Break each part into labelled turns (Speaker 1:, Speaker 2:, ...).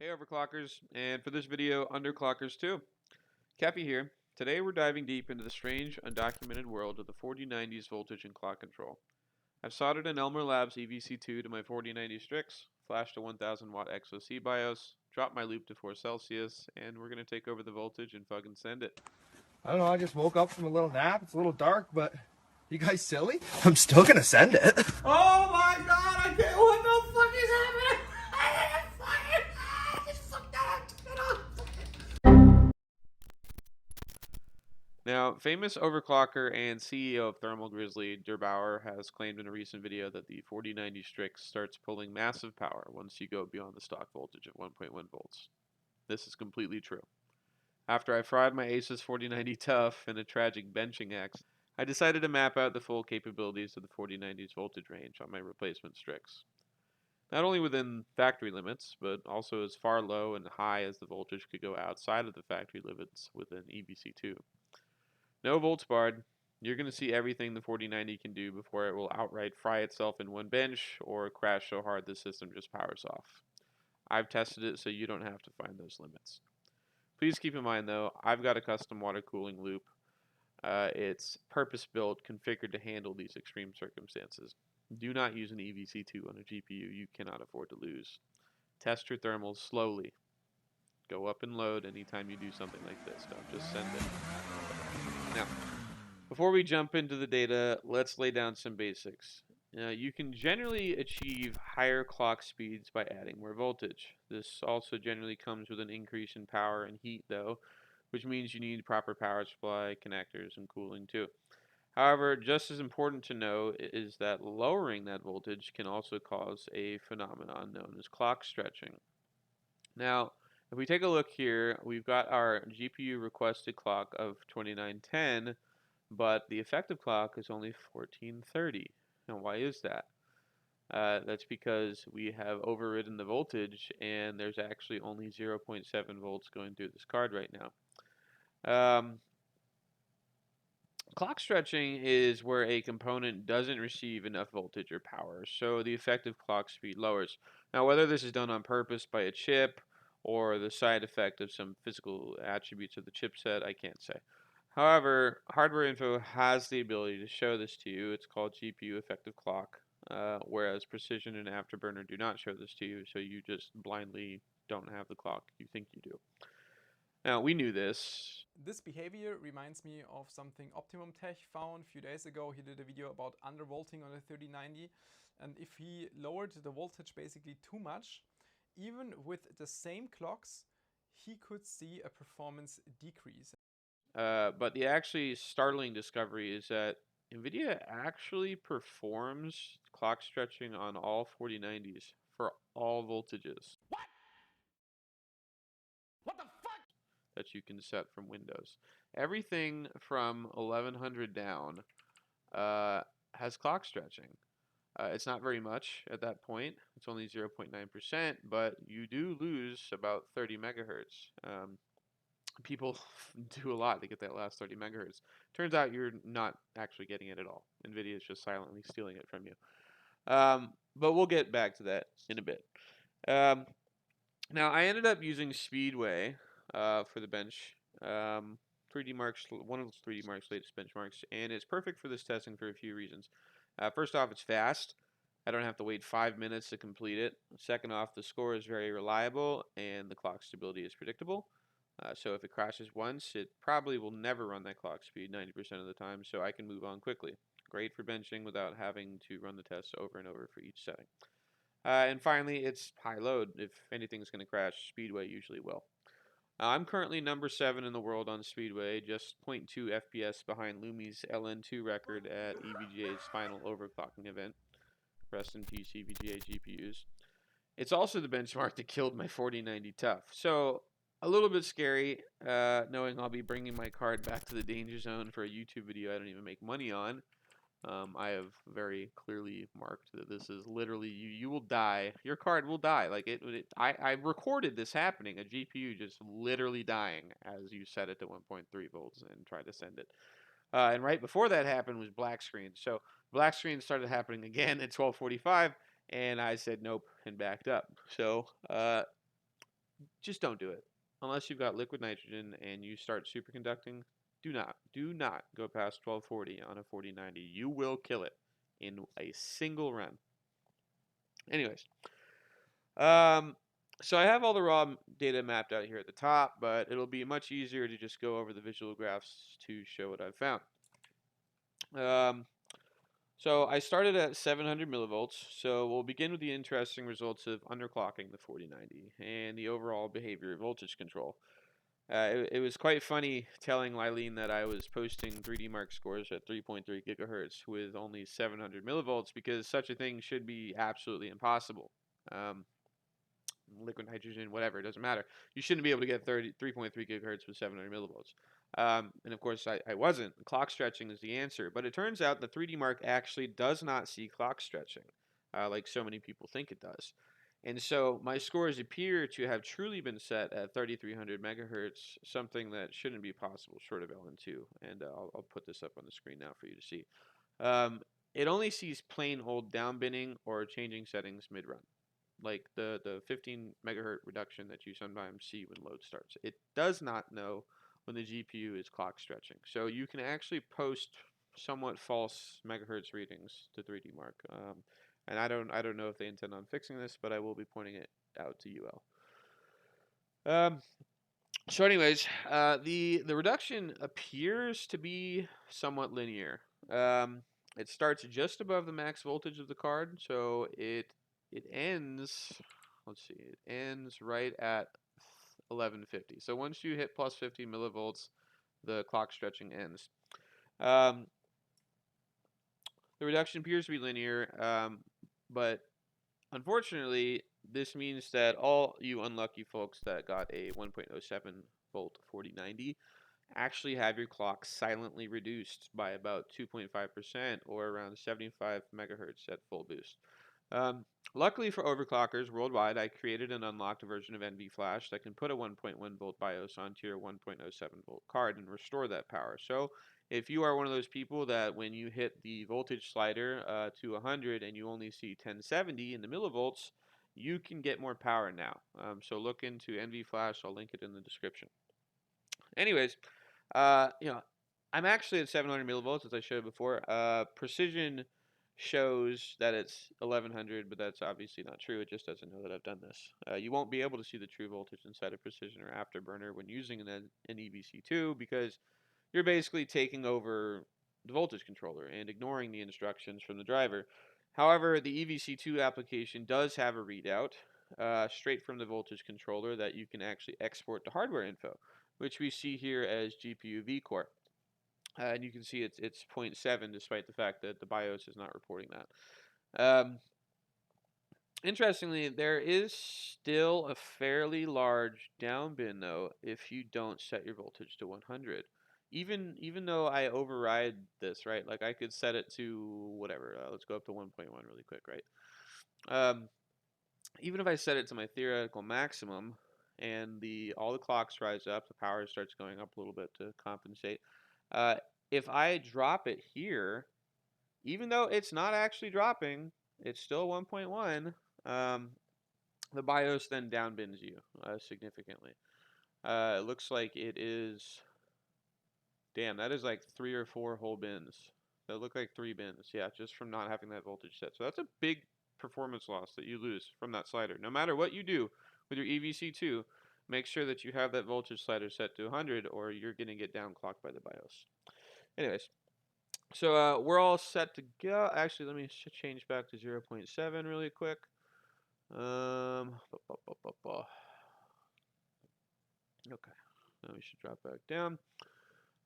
Speaker 1: Hey overclockers, and for this video, underclockers too. Cappy here. Today we're diving deep into the strange, undocumented world of the 4090's voltage and clock control. I've soldered an Elmer Labs EVC2 to my 4090 Strix, flashed a 1000 watt XOC BIOS, dropped my loop to 4 Celsius, and we're going to take over the voltage and fucking send it.
Speaker 2: I don't know, I just woke up from a little nap. It's a little dark, but you guys silly? I'm still gonna send it. Oh my god, I can't, what the fuck is happening? I just fucked that up.
Speaker 1: Now, famous overclocker and CEO of Thermal Grizzly, Bauer, has claimed in a recent video that the 4090 Strix starts pulling massive power once you go beyond the stock voltage of 1.1 volts. This is completely true. After I fried my Asus 4090 Tough in a tragic benching accident, I decided to map out the full capabilities of the 4090's voltage range on my replacement Strix. Not only within factory limits, but also as far low and high as the voltage could go outside of the factory limits with an EVC2. No volts barred, you're going to see everything the 4090 can do before it will outright fry itself in one bench or crash so hard the system just powers off. I've tested it so you don't have to find those limits. Please keep in mind though, I've got a custom water cooling loop. It's purpose-built, configured to handle these extreme circumstances. Do not use an EVC2 on a GPU you cannot afford to lose. Test your thermals slowly. Go up and load anytime you do something like this. Don't just send it. Now, before we jump into the data, let's lay down some basics. You can generally achieve higher clock speeds by adding more voltage. This also generally comes with an increase in power and heat though, which means you need proper power supply, connectors, and cooling too. However, just as important to know is that lowering that voltage can also cause a phenomenon known as clock stretching. Now, if we take a look here, we've got our GPU requested clock of 2910, but the effective clock is only 1430. Now, why is that? That's because we have overridden the voltage, and there's actually only 0.7 volts going through this card right now. Clock stretching is where a component doesn't receive enough voltage or power, so the effective clock speed lowers. Now, whether this is done on purpose by a chip or the side effect of some physical attributes of the chipset, I can't say. However, Hardware Info has the ability to show this to you. It's called GPU effective clock, whereas Precision and Afterburner do not show this to you, so you just blindly don't have the clock you think you do. Now, we knew this.
Speaker 3: This behavior reminds me of something Optimum Tech found a few days ago. He did a video about undervolting on a 3090, and if he lowered the voltage basically too much, even with the same clocks, he could see a performance decrease.
Speaker 1: But the actually startling discovery is that NVIDIA actually performs clock stretching on all 4090s for all voltages.
Speaker 3: What? What the fuck?
Speaker 1: That you can set from Windows. Everything from 1100 down has clock stretching. It's not very much at that point. It's only 0.9%, but you do lose about 30 megahertz. People do a lot to get that last 30 megahertz. Turns out you're not actually getting it at all. NVIDIA is just silently stealing it from you. But we'll get back to that in a bit. Now, I ended up using Speedway for the bench. 3D Mark's one of 3D Mark's latest benchmarks, and it's perfect for this testing for a few reasons. First off, it's fast. I don't have to wait 5 minutes to complete it. Second off, the score is very reliable, and the clock stability is predictable. So if it crashes once, it probably will never run that clock speed 90% of the time, so I can move on quickly. Great for benching without having to run the tests over and over for each setting. And finally, it's high load. If anything's going to crash, Speedway usually will. I'm currently number 7 in the world on Speedway, just 0.2 FPS behind Lumi's LN2 record at EVGA's final overclocking event. Rest in peace, EVGA GPUs. It's also the benchmark that killed my 4090 Tough. So, a little bit scary, knowing I'll be bringing my card back to the danger zone for a YouTube video I don't even make money on. I have very clearly marked that this is literally you will die. Your card will die. Like I recorded this happening, a GPU just literally dying as you set it to 1.3 volts and try to send it. And right before that happened was black screen. So black screen started happening again at 12:45, and I said nope and backed up. So just don't do it. Unless you've got liquid nitrogen and you start superconducting, do not go past 1240 on a 4090. You will kill it in a single run. Anyways, um, so I have all the raw data mapped out here at the top, but it'll be much easier to just go over the visual graphs to show what I've found. So I started at 700 millivolts, so we'll begin with the interesting results of underclocking the 4090 and the overall behavior of voltage control. It was quite funny telling Lylene that I was posting 3D Mark scores at 3.3 gigahertz with only 700 millivolts because such a thing should be absolutely impossible. Liquid nitrogen, whatever, it doesn't matter. You shouldn't be able to get 3.3 gigahertz with 700 millivolts. And of course, I wasn't. Clock stretching is the answer. But it turns out the 3D Mark actually does not see clock stretching, like so many people think it does. And so my scores appear to have truly been set at 3300 megahertz, something that shouldn't be possible short of LN2. And I'll put this up on the screen now for you to see. It only sees plain old downbinning or changing settings mid-run, like the 15 megahertz reduction that you sometimes see when load starts. It does not know when the GPU is clock stretching. So you can actually post somewhat false megahertz readings to 3D Mark. And I don't know if they intend on fixing this, but I will be pointing it out to UL. So anyways, the reduction appears to be somewhat linear. It starts just above the max voltage of the card, so it ends, let's see, it ends right at 1150. So once you hit plus 50 millivolts, the clock stretching ends. The reduction appears to be linear, but unfortunately, this means that all you unlucky folks that got a 1.07 volt 4090 actually have your clock silently reduced by about 2.5% or around 75 megahertz at full boost. Luckily for overclockers worldwide, I created an unlocked version of NV Flash that can put a 1.1 volt BIOS onto your 1.07 volt card and restore that power. So if you are one of those people that when you hit the voltage slider to 100 and you only see 1070 in the millivolts, you can get more power now. So look into NV Flash. I'll link it in the description. Anyways, I'm actually at 700 millivolts, as I showed before. Precision shows that it's 1100, but that's obviously not true. It just doesn't know that I've done this. You won't be able to see the true voltage inside of Precision or Afterburner when using an EVC2 because you're basically taking over the voltage controller and ignoring the instructions from the driver. However, the EVC2 application does have a readout straight from the voltage controller that you can actually export to hardware info, which we see here as GPU vCore. And you can see it's 0.7 despite the fact that the BIOS is not reporting that. Interestingly, there is still a fairly large downbin though if you don't set your voltage to 100. Even though I override this, right? Like I could set it to whatever. Let's go up to 1.1 really quick, right? Even if I set it to my theoretical maximum and all the clocks rise up, the power starts going up a little bit to compensate. If I drop it here, even though it's not actually dropping, it's still 1.1. The BIOS then downbins you significantly. It looks like it is. Damn, that is like 3 or 4 whole bins. That look like 3 bins. Yeah, just from not having that voltage set. So that's a big performance loss that you lose from that slider. No matter what you do with your EVC2, make sure that you have that voltage slider set to 100 or you're going to get downclocked by the BIOS. Anyways, so we're all set to go. Actually, let me change back to 0.7 really quick. Okay, now we should drop back down.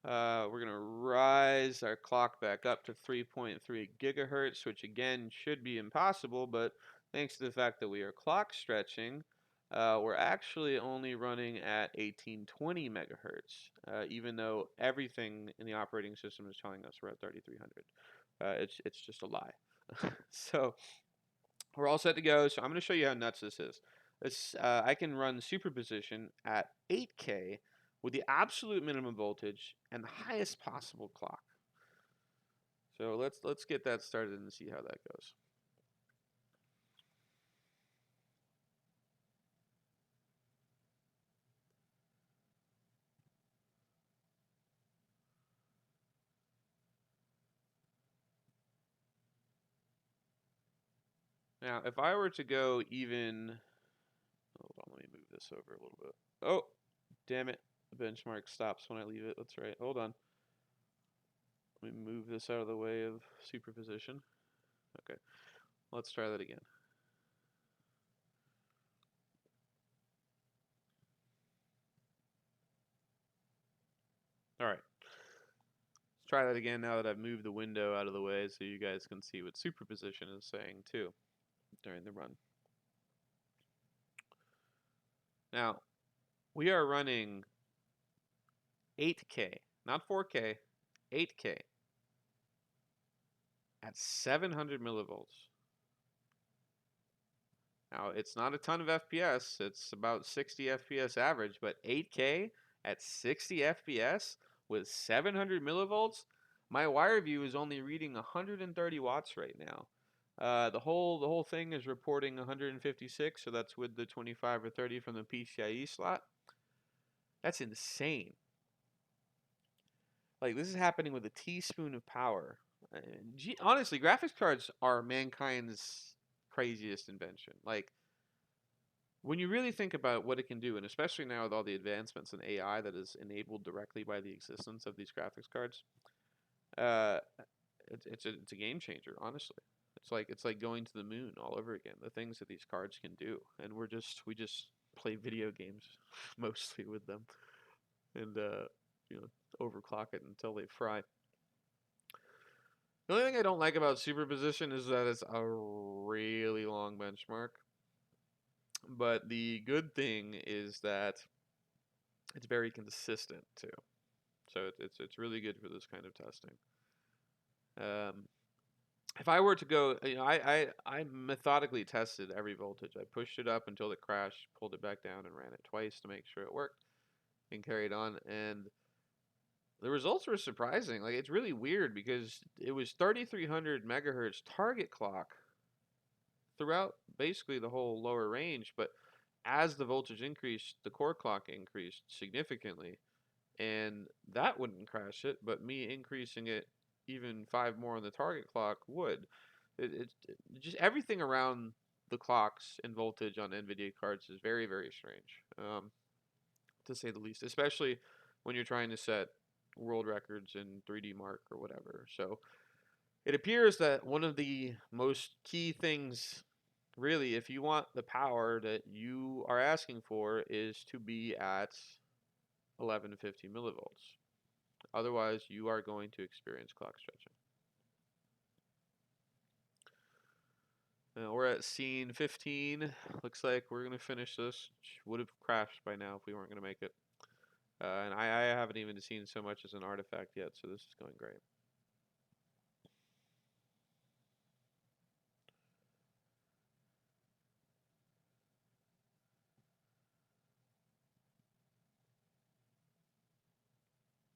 Speaker 1: We're going to rise our clock back up to 3.3 gigahertz, which again should be impossible, but thanks to the fact that we are clock stretching, we're actually only running at 1820 megahertz, even though everything in the operating system is telling us we're at 3300. It's just a lie. So we're all set to go. So I'm going to show you how nuts this is. I can run Superposition at 8K with the absolute minimum voltage and the highest possible clock. So let's get that started and see how that goes. Now, if I were to go even, hold on, let me move this over a little bit. Oh, damn it. The benchmark stops when I leave it. That's right. Hold on. Let me move this out of the way of superposition. Okay, let's try that again. All right. Let's try that again now that I've moved the window out of the way so you guys can see what superposition is saying too during the run. Now, we are running 8K, not 4K, 8K at 700 millivolts. Now, it's not a ton of FPS, it's about 60 FPS average, but 8K at 60 FPS with 700 millivolts, my wire view is only reading 130 watts right now. The whole thing is reporting 156, so that's with the 25 or 30 from the PCIe slot. That's insane. Like, this is happening with a teaspoon of power. Honestly, graphics cards are mankind's craziest invention. Like, when you really think about what it can do, and especially now with all the advancements in AI that is enabled directly by the existence of these graphics cards, uh, it's a game changer. Honestly, it's like going to the moon all over again. The things that these cards can do, and we just play video games mostly with them, and you know, overclock it until they fry. The only thing I don't like about superposition is that it's a really long benchmark. But the good thing is that it's very consistent too. So it's really good for this kind of testing. If I were to go, you know, I methodically tested every voltage. I pushed it up until it crashed, pulled it back down, and ran it twice to make sure it worked, and carried on. And the results were surprising. Like, it's really weird because it was 3300 megahertz target clock throughout basically the whole lower range, but as the voltage increased, the core clock increased significantly, and that wouldn't crash it, but me increasing it even 5 more on the target clock would. Just everything around the clocks and voltage on NVIDIA cards is very, very strange, to say the least, especially when you're trying to set world records in 3D Mark or whatever. So it appears that one of the most key things, really, if you want the power that you are asking for, is to be at 1150 millivolts. Otherwise, you are going to experience clock stretching. We're at scene 15. Looks like we're going to finish this. Would have crashed by now if we weren't going to make it. And I haven't even seen so much as an artifact yet, so this is going great.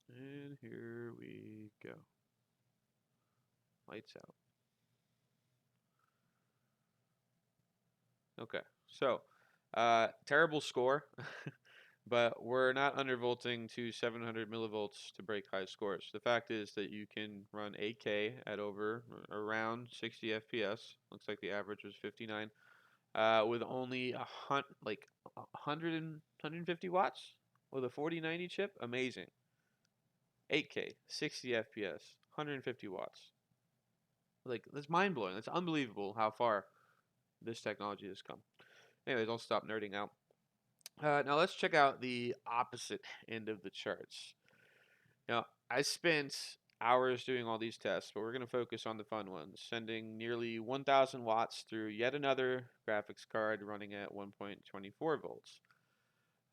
Speaker 1: And here we go. Lights out. Okay, so terrible score, but we're not undervolting to 700 millivolts to break high scores. The fact is that you can run 8K at around 60 FPS. Looks like the average was 59, with only 150 watts with a 4090 chip. Amazing. 8K, 60 FPS, 150 watts. Like, that's mind blowing. That's unbelievable how far this technology has come. Anyways, I'll stop nerding out. Now let's check out the opposite end of the charts. Now, I spent hours doing all these tests, but we're going to focus on the fun ones, sending nearly 1000 watts through yet another graphics card running at 1.24 volts.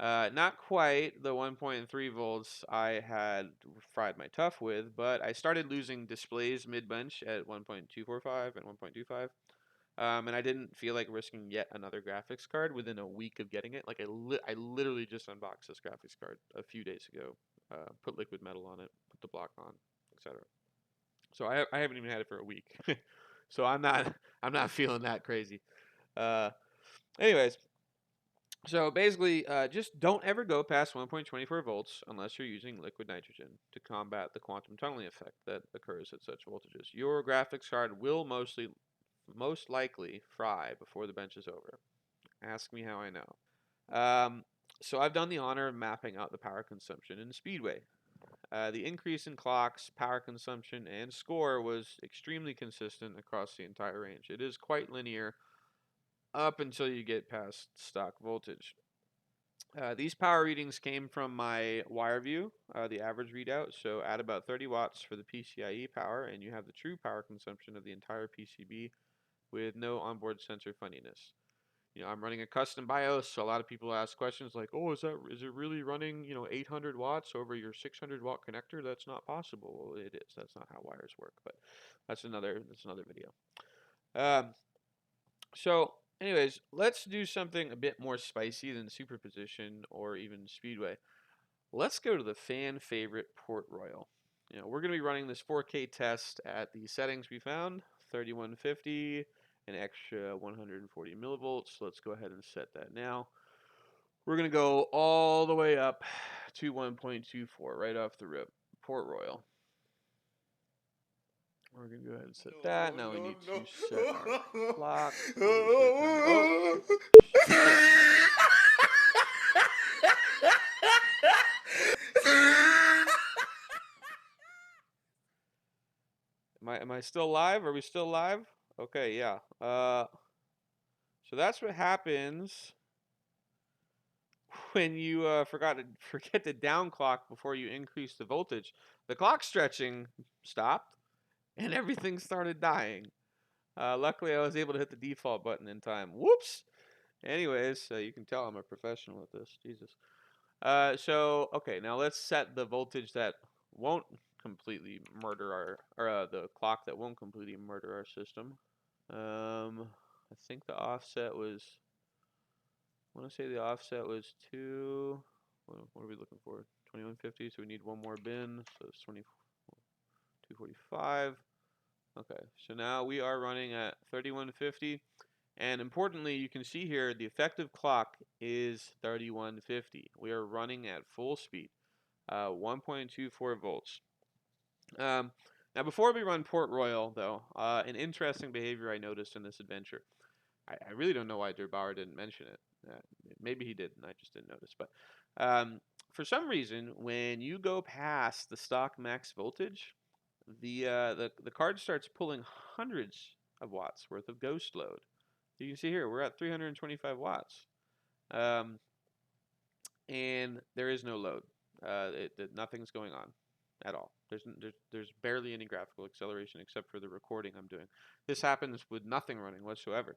Speaker 1: Not quite the 1.3 volts I had fried my tough with, but I started losing displays mid-bench at 1.245 and 1.25. And I didn't feel like risking yet another graphics card within a week of getting it. Like, I literally just unboxed this graphics card a few days ago, put liquid metal on it, put the block on, etc. So I haven't even had it for a week. So I'm not feeling that crazy. Anyways, so basically, just don't ever go past 1.24 volts unless you're using liquid nitrogen to combat the quantum tunneling effect that occurs at such voltages. Your graphics card will mostly most likely fry before the bench is over. Ask me how I know. So I've done the honor of mapping out the power consumption in Speedway. The increase in clocks, power consumption, and score was extremely consistent across the entire range. It is quite linear up until you get past stock voltage. These power readings came from my wire view, the average readout. So at about 30 watts for the PCIe power, and you have the true power consumption of the entire PCB with no onboard sensor funniness. I'm running a custom BIOS, so a lot of people ask questions like, "Oh, is it really running 800 watts over your 600 watt connector?" That's not possible. Well, it is. That's not how wires work, but that's another video. Um, so, anyways, let's do something a bit more spicy than superposition or even speedway. Let's go to the fan favorite Port Royal. We're going to be running this 4K test at the settings we found, 3150, an extra 140 millivolts. Let's go ahead and set that now. We're going to go all the way up to 1.24 right off the rip. Port Royal. We're going to go ahead and set that. Now we need to set our clock. Oh, Am I still live? Are we still live? Okay, yeah. So that's what happens when you forget to downclock before you increase the voltage. The clock stretching stopped, and everything started dying. Luckily, I was able to hit the default button in time. Whoops! Anyways, you can tell I'm a professional at this. Jesus. Okay, now let's set the voltage that won't completely murder the clock that won't completely murder our system. I think the offset was, I want to say the offset was what are we looking for? 2150, so we need one more bin, so it's 245. Okay, so now we are running at 3150. And importantly, you can see here the effective clock is 3150. We are running at full speed, 1.24 volts. Now, before we run Port Royal, though, an interesting behavior I noticed in this adventure. I really don't know why Bauer didn't mention it. Maybe he did, and I just didn't notice. But for some reason, when you go past the stock max voltage, the card starts pulling hundreds of watts worth of ghost load. You can see here we're at 325 watts, and there is no load. Nothing's going on at all. There's barely any graphical acceleration except for the recording I'm doing. This happens with nothing running whatsoever.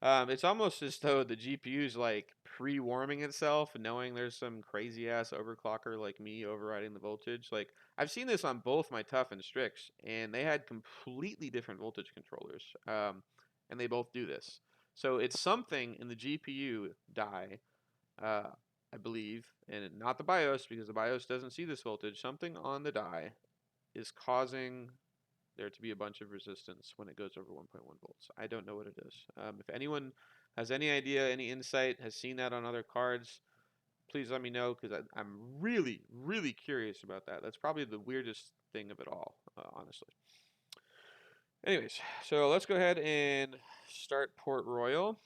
Speaker 1: It's almost as though the GPU's like pre-warming itself, knowing there's some crazy ass overclocker like me overriding the voltage. Like I've seen this on both my Tough and Strix, and they had completely different voltage controllers, and they both do this. So it's something in the GPU die, I believe, and not the BIOS because the BIOS doesn't see this voltage. Something on the die is causing there to be a bunch of resistance when it goes over 1.1 volts. I don't know what it is. If anyone has any idea, any insight, has seen that on other cards, please let me know because I'm really, really curious about that. That's probably the weirdest thing of it all, honestly. Anyways, so let's go ahead and start Port Royal.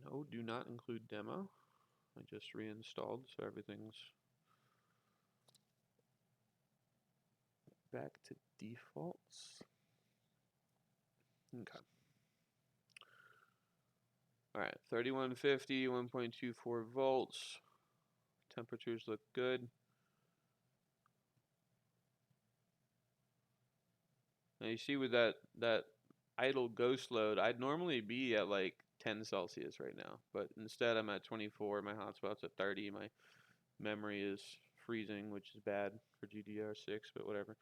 Speaker 1: No, do not include demo. I just reinstalled, so everything's back to defaults. Okay. All right, 3150, 1.24 volts. Temperatures look good. Now you see with that idle ghost load, I'd normally be at like 10 Celsius right now, but instead I'm at 24. My hotspot's at 30. My memory is freezing, which is bad for GDR6, but whatever.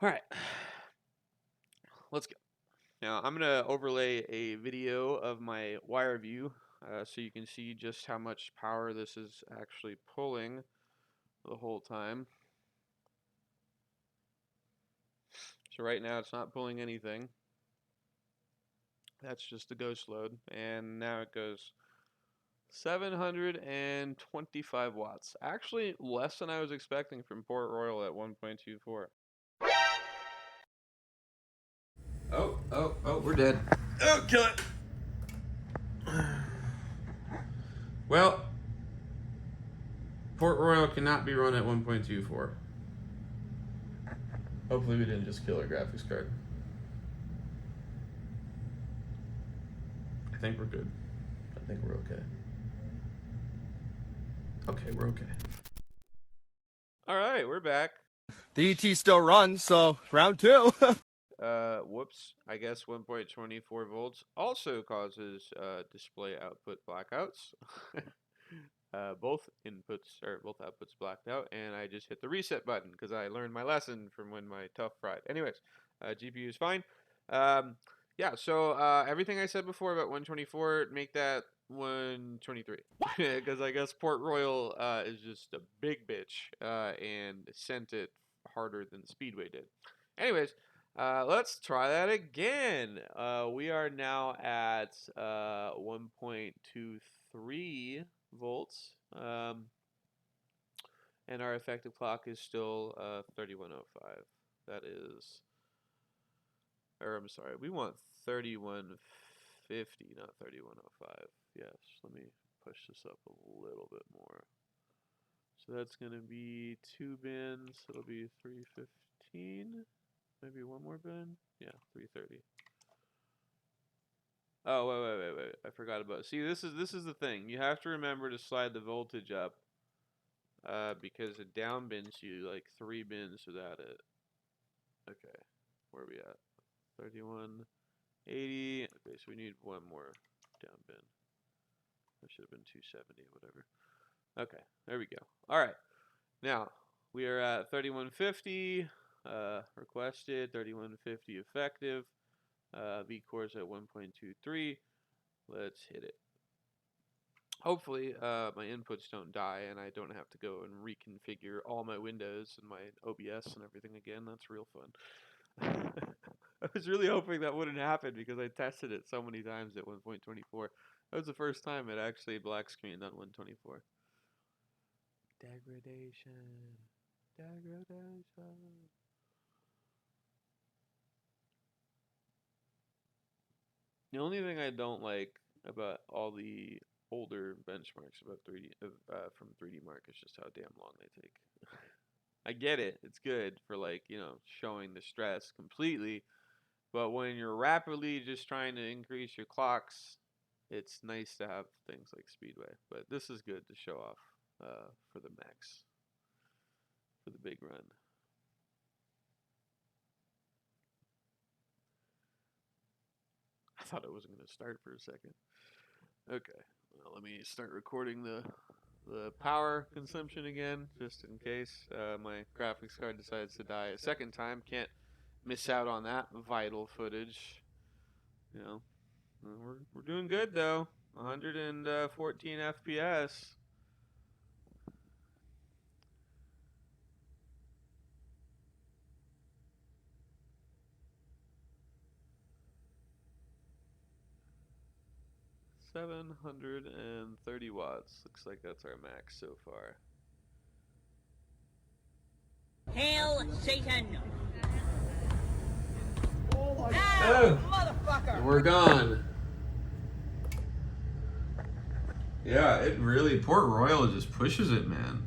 Speaker 1: All right, let's go. Now I'm gonna overlay a video of my wire view so you can see just how much power this is actually pulling the whole time. So right now it's not pulling anything. That's just the ghost load, and now it goes 725 watts. Actually, less than I was expecting from Port Royal at 1.24. Oh, we're dead. Oh, kill it. Well, Port Royal cannot be run at 1.24. Hopefully we didn't just kill our graphics card. I think we're good. I think we're okay. Okay, we're okay. All right, we're back.
Speaker 2: The ET still runs, so round 2.
Speaker 1: Whoops. I guess 1.24 volts also causes display output blackouts. Both outputs blacked out, and I just hit the reset button because I learned my lesson from when my tough fried. Anyways, GPU is fine. Yeah, so everything I said before about 124, make that 123. Because I guess Port Royal is just a big bitch and sent it harder than Speedway did. Anyways, let's try that again. We are now at 1.23 volts. And our effective clock is still 3105. That is, or I'm sorry, we want 3150, not 3105. Yes, let me push this up a little bit more. So that's going to be 2 bins. It'll be 315. Maybe one more bin? Yeah, 330. Oh, wait. I forgot about it. See, this is the thing. You have to remember to slide the voltage up. Because it down bins you like 3 bins without it. Okay, where are we at? 3180. Okay, so we need one more down bin. That should have been 270, whatever. Okay, there we go. All right, now we are at 3150 requested, 3150 effective. V cores at 1.23. Let's hit it. Hopefully, my inputs don't die and I don't have to go and reconfigure all my windows and my OBS and everything again. That's real fun. I was really hoping that wouldn't happen because I tested it so many times at 1.24. That was the first time it actually black screened on 124. Degradation. The only thing I don't like about all the older benchmarks about 3D from 3D Mark is just how damn long they take. I get it; it's good for like showing the stress completely, but when you're rapidly just trying to increase your clocks, it's nice to have things like Speedway. But this is good to show off for the max, for the big run. I thought it wasn't going to start for a second. Okay, well, let me start recording the power consumption again, just in case my graphics card decides to die a second time. Can't miss out on that vital footage. We're doing good though. 114 FPS. $730 watts. Looks like that's our max so far.
Speaker 4: Hail Satan!
Speaker 1: Oh, motherfucker! We're gone. Yeah, it really, Port Royal just pushes it, man.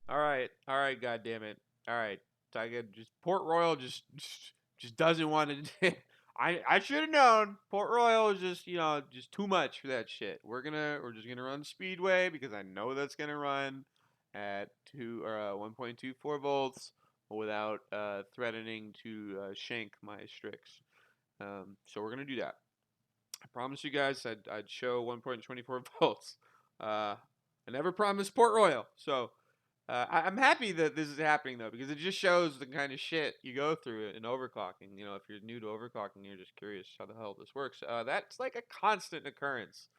Speaker 1: All right, God damn it. All right, Tiger, just Port Royal just doesn't want to. I should have known. Port Royal is just just too much for that shit. We're just gonna run Speedway because I know that's gonna run at 1.24 volts without threatening to shank my Strix. So we're gonna do that. I promised you guys I'd show 1.24 volts. I never promised Port Royal, so I'm happy that this is happening though, because it just shows the kind of shit you go through in overclocking. If you're new to overclocking, you're just curious how the hell this works. That's like a constant occurrence,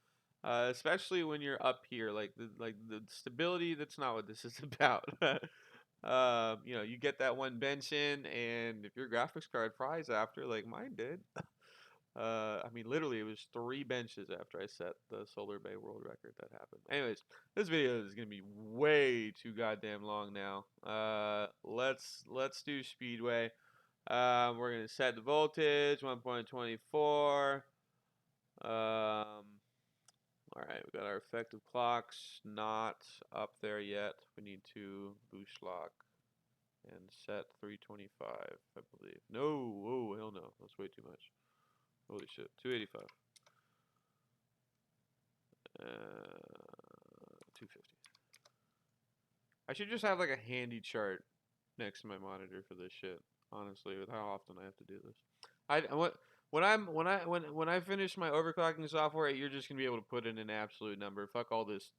Speaker 1: especially when you're up here. Like the stability. That's not what this is about. You get that one bench in, and if your graphics card fries after, like mine did. I mean, literally, it was 3 benches after I set the Solar Bay world record that happened. Anyways, this video is gonna be way too goddamn long now. Let's do Speedway. We're gonna set the voltage 1.24. All right, we got our effective clocks not up there yet. We need to boost lock and set 325, I believe. No, whoa, hell no, that's way too much. Holy shit, 285. 250. I should just have like a handy chart next to my monitor for this shit. Honestly, with how often I have to do this. When I finish my overclocking software, you're just gonna be able to put in an absolute number. Fuck all this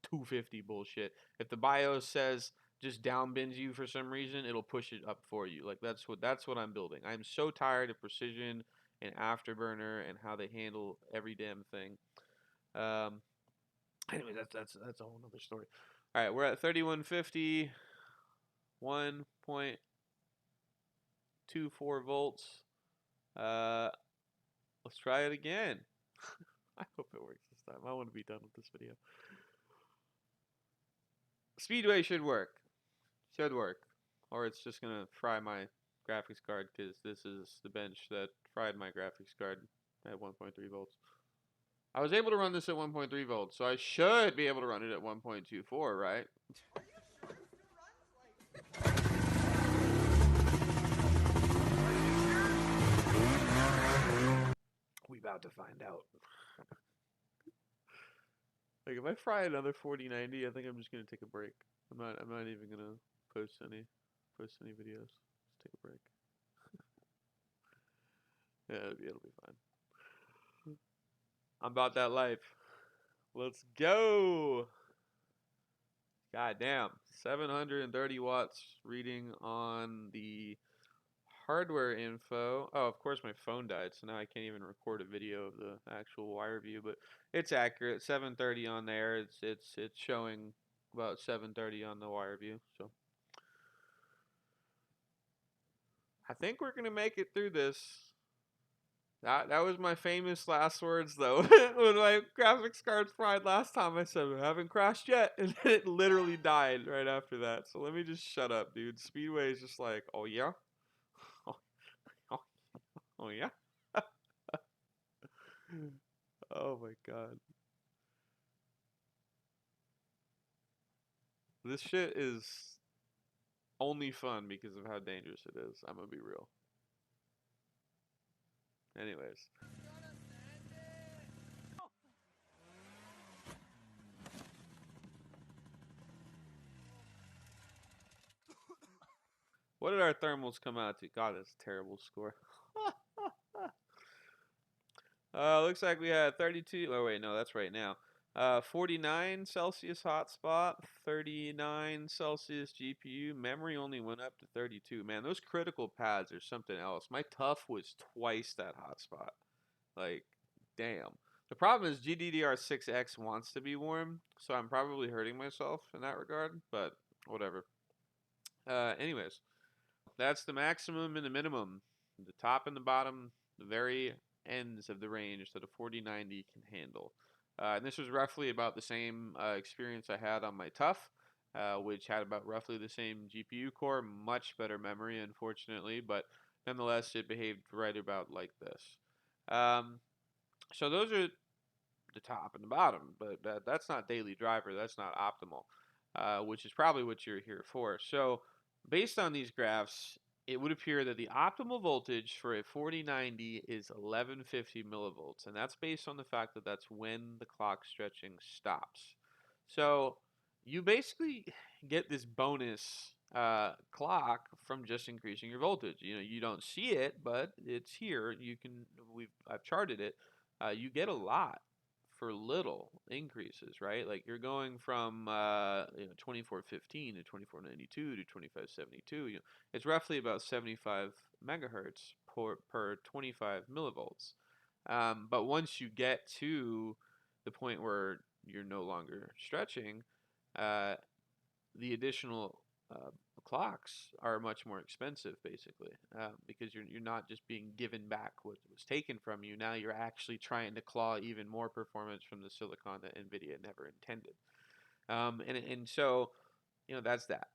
Speaker 1: 250 bullshit. If the BIOS says just downbins you for some reason, it'll push it up for you. Like that's what I'm building. I'm so tired of precision and afterburner and how they handle every damn thing. Anyway, that's a whole nother story. All right, we're at 3150, 1.24 volts. Let's try it again. I hope it works this time. I want to be done with this video. Speedway should work. Should work. Or it's just going to fry my graphics card because this is the bench that fried my graphics card at 1.3 volts. I was able to run this at 1.3 volts, so I should be able to run it at 1.24, right? We about to find out. Like if I fry another 4090, I think I'm just gonna take a break. I'm not even gonna post any videos. Just take a break. Yeah, it'll be fine. I'm about that life. Let's go. God damn. 730 watts reading on the hardware info. Oh, of course my phone died, so now I can't even record a video of the actual wire view, but it's accurate. 730 on there. It's showing about 730 on the wire view. So I think we're gonna make it through this. That was my famous last words though. When my graphics card fried last time, I said we haven't crashed yet, and then it literally died right after that. So let me just shut up, dude. Speedway is just like, oh yeah, oh yeah. Oh my god. This shit is only fun because of how dangerous it is. I'm gonna be real. Anyways. What did our thermals come out to? God, that's a terrible score. Looks like we had 32. Oh, wait, no, that's right now. 49 Celsius hotspot, 39 Celsius GPU. Memory only went up to 32. Man, those critical pads are something else. My tough was twice that hotspot. Like, damn. The problem is GDDR6X wants to be warm, so I'm probably hurting myself in that regard, but whatever. Anyways, that's the maximum and the minimum. The top and the bottom, the very ends of the range that a 4090 can handle. And this was roughly about the same experience I had on my TUF, which had about roughly the same GPU core, much better memory, unfortunately, but nonetheless, it behaved right about like this. So those are the top and the bottom, but that's not daily driver, that's not optimal, which is probably what you're here for. So based on these graphs, it would appear that the optimal voltage for a 4090 is 1150 millivolts, and that's based on the fact that that's when the clock stretching stops. So you basically get this bonus clock from just increasing your voltage. You know, you don't see it, but it's here. I've charted it. You get a lot for little increases, right? Like you're going from 2415 to 2492 to 2572. You know, it's roughly about 75 megahertz per 25 millivolts. But once you get to the point where you're no longer stretching, the additional clocks are much more expensive, basically, because you're not just being given back what was taken from you. Now you're actually trying to claw even more performance from the silicon that NVIDIA never intended. And so, that's that.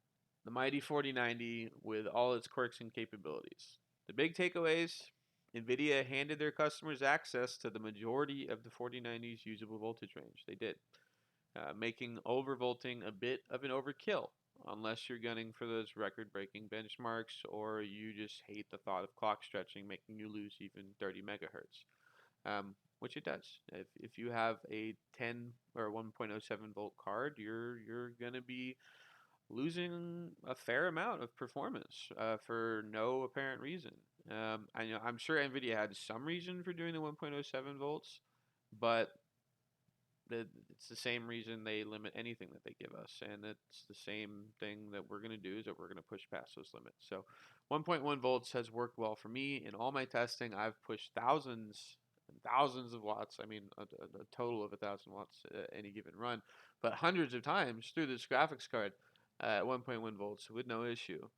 Speaker 1: The mighty 4090 with all its quirks and capabilities. The big takeaways: NVIDIA handed their customers access to the majority of the 4090's usable voltage range. They did, making overvolting a bit of an overkill, unless you're gunning for those record-breaking benchmarks or you just hate the thought of clock stretching making you lose even 30 megahertz, which it does. If you have a 10 or 1.07 volt card, you're gonna be losing a fair amount of performance for no apparent reason. I'm sure NVIDIA had some reason for doing the 1.07 volts, but it's the same reason they limit anything that they give us, and it's the same thing that we're going to do, is that we're going to push past those limits. So 1.1 volts has worked well for me. In all my testing, I've pushed thousands and thousands of watts. I mean, a total of 1,000 watts any given run, but hundreds of times through this graphics card at 1.1 volts with no issue.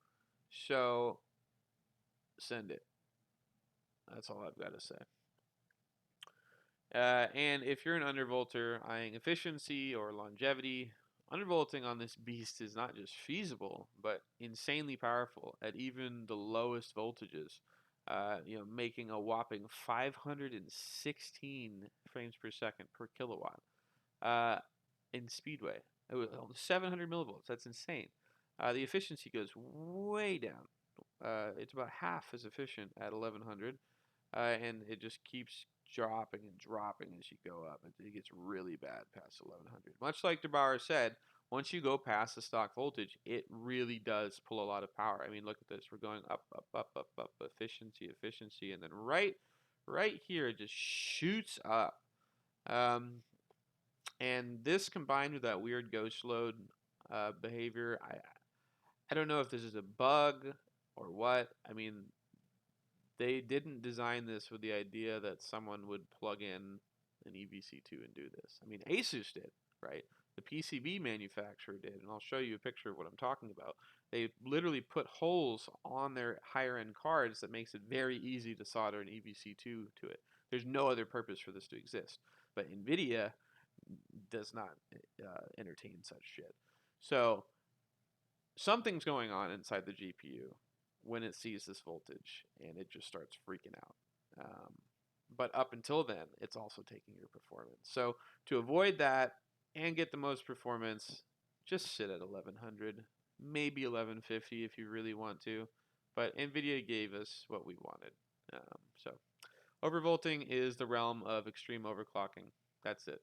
Speaker 1: So send it. That's all I've got to say. And if you're an undervolter eyeing efficiency or longevity, undervolting on this beast is not just feasible, but insanely powerful at even the lowest voltages. Making a whopping 516 frames per second per kilowatt in speedway. It was 700 millivolts. That's insane. The efficiency goes way down. It's about half as efficient at 1100. And it just keeps dropping and dropping as you go up. It gets really bad past 1100. Much like DeBauer said, once you go past the stock voltage, it really does pull a lot of power. I mean, look at this. We're going up, up, up, up, up, efficiency, and then right here, it just shoots up. And this combined with that weird ghost load behavior, I don't know if this is a bug or what. I mean, they didn't design this with the idea that someone would plug in an EVC2 and do this. I mean, Asus did, right? The PCB manufacturer did, and I'll show you a picture of what I'm talking about. They literally put holes on their higher-end cards that makes it very easy to solder an EVC2 to it. There's no other purpose for this to exist. But NVIDIA does not entertain such shit. So something's going on inside the GPU when it sees this voltage, and it just starts freaking out. But up until then, it's also taking your performance. So to avoid that and get the most performance, just sit at 1100, maybe 1150 if you really want to. But NVIDIA gave us what we wanted. So overvolting is the realm of extreme overclocking. That's it.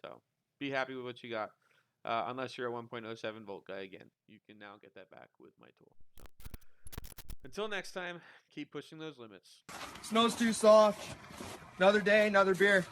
Speaker 1: So be happy with what you got. Unless you're a 1.07 volt guy again, you can now get that back with my tool. So until next time, keep pushing those limits.
Speaker 2: Snow's too soft. Another day, another beer.